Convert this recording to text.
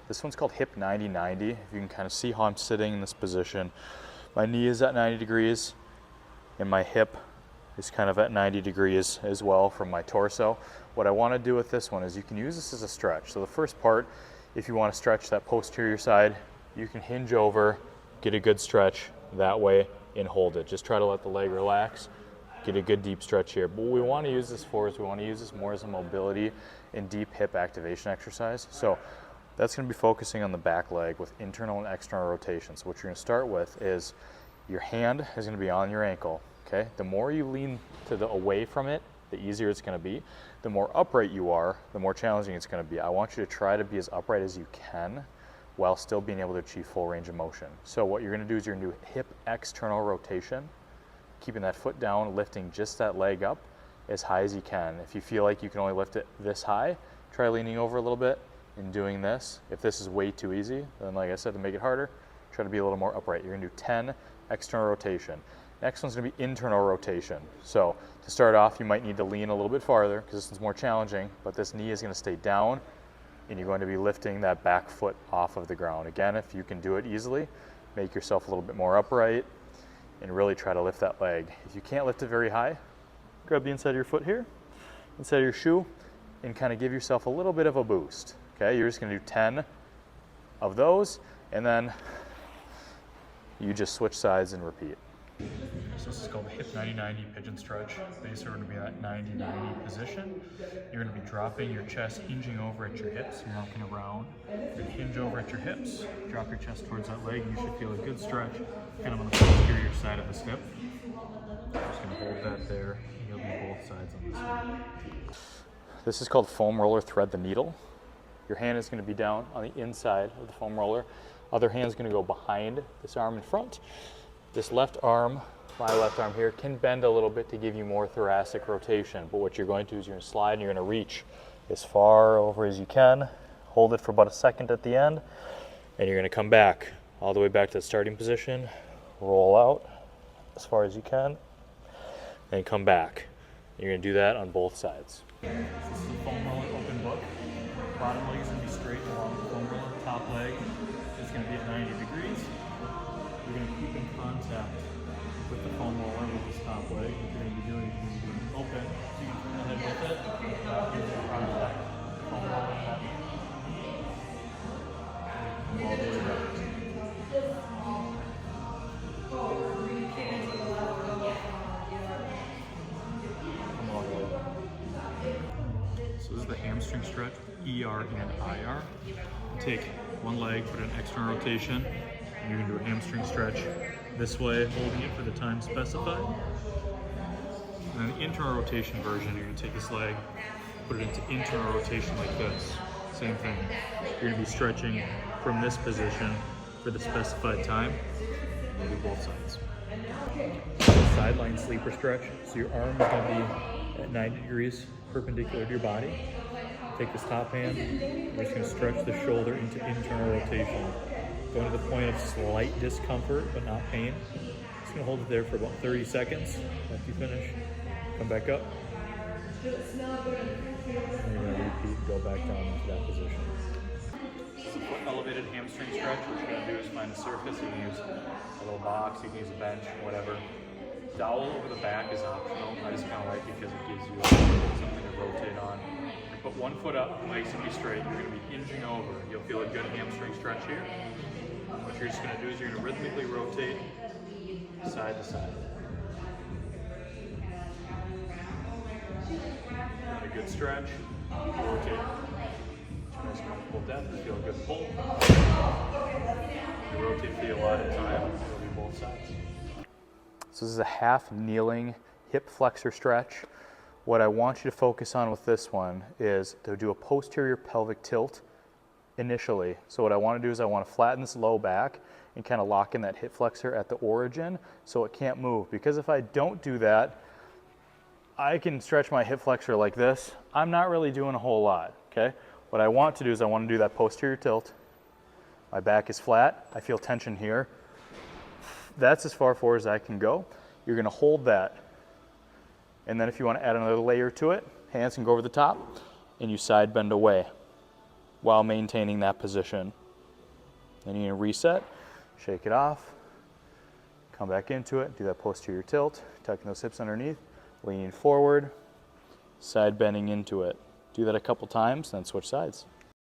This one's called hip 90-90. If you can kind of see how I'm sitting in this position, my knee is at 90 degrees and my hip is kind of at 90 degrees as well from my torso. What I want to do with this one is you can use this as a stretch. So the first part, if you want to stretch that posterior side, you can hinge over, get a good stretch that way and hold it. Just try to let the leg relax, get a good deep stretch here. But what we want to use this for is we want to use this more as a mobility and deep hip activation exercise. So that's going to be focusing on the back leg with internal and external rotation. So what you're going to start with is your hand is going to be on your ankle. Okay, the more you lean to the away from it, the easier it's going to be. The more upright you are, the more challenging it's going to be. I want you to try to be as upright as you can while still being able to achieve full range of motion. So what you're going to do is you're going to do hip external rotation, keeping that foot down, lifting just that leg up as high as you can. If you feel like you can only lift it this high, try leaning over a little bit and doing this. If this is way too easy, then like I said, to make it harder, try to be a little more upright. You're going to do 10 external rotation. Next one's going to be internal rotation. So to start off, you might need to lean a little bit farther because this one's more challenging, but this knee is going to stay down and you're going to be lifting that back foot off of the ground. Again, if you can do it easily, make yourself a little bit more upright and really try to lift that leg. If you can't lift it very high, grab the inside of your foot here, inside of your shoe, and kind of give yourself a little bit of a boost. Okay, you're just going to do 10 of those, and then you just switch sides and repeat. So this is called the hip 90-90 pigeon stretch. Basically, we're going to be in that 90-90 position. You're going to be dropping your chest, hinging over at your hips. You're not going to round. You're going to hinge over at your hips. Drop your chest towards that leg. You should feel a good stretch kind of on the posterior side of this hip. Just going to hold that there. You'll do both sides on this one. This is called foam roller thread the needle. Your hand is going to be down on the inside of the foam roller. Other hand is going to go behind this arm in front. This left arm, my left arm here, can bend a little bit to give you more thoracic rotation. But what you're going to do is you're going to slide and you're going to reach as far over as you can. Hold it for about a second at the end. And you're going to come back all the way back to the starting position. Roll out as far as you can. And come back. You're going to do that on both sides. This is the foam roller open book. Bottom leg is going to be straight along the foam roller. Top leg is going to be at 90 degrees. You're going to keep in contact with the foam roller with this top leg. What you're going to be doing is you're going to be open. So you can turn the head with it. Give it contact. Foam roller that. Come all the way back. Come all the way back. So this is the hamstring stretch, ER and IR. Take one leg, put an external rotation, and you're going to do a hamstring stretch this way, holding it for the time specified. And then the internal rotation version, you're going to take this leg, put it into internal rotation like this. Same thing. You're going to be stretching from this position for the specified time. We'll do both sides. Sideline sleeper stretch. So your arm is going to be at 90 degrees perpendicular to your body. Take this top hand, we're just going to stretch the shoulder into internal rotation. Going to the point of slight discomfort, but not pain. Just going to hold it there for about 30 seconds. After you finish, come back up. And you're going to repeat, go back down into that position. This is a foot elevated hamstring stretch. What you're going to do is find a surface. You can use a little box, you can use a bench, whatever. Dowel over the back is optional. I just kind of like it because it gives you something to rotate on. Put one foot up, legs to be straight. You're going to be hinging over. You'll feel a good hamstring stretch here. What you're just going to do is you're going to rhythmically rotate side to side. Get a good stretch. Rotate. Nice comfortable depth. Feel a good pull. You rotate for a lot of time. It'll be both sides. So this is a half kneeling hip flexor stretch. What I want you to focus on with this one is to do a posterior pelvic tilt initially. So what I want to do is I want to flatten this low back and kind of lock in that hip flexor at the origin so it can't move. Because if I don't do that, I can stretch my hip flexor like this. I'm not really doing a whole lot, okay? What I want to do is I want to do that posterior tilt. My back is flat. I feel tension here. That's as far forward as I can go. You're going to hold that. And then if you want to add another layer to it, hands can go over the top and you side bend away. while maintaining that position. Then you're gonna reset, shake it off, come back into it, do that posterior tilt, tucking those hips underneath, leaning forward, side bending into it. Do that a couple times, then switch sides.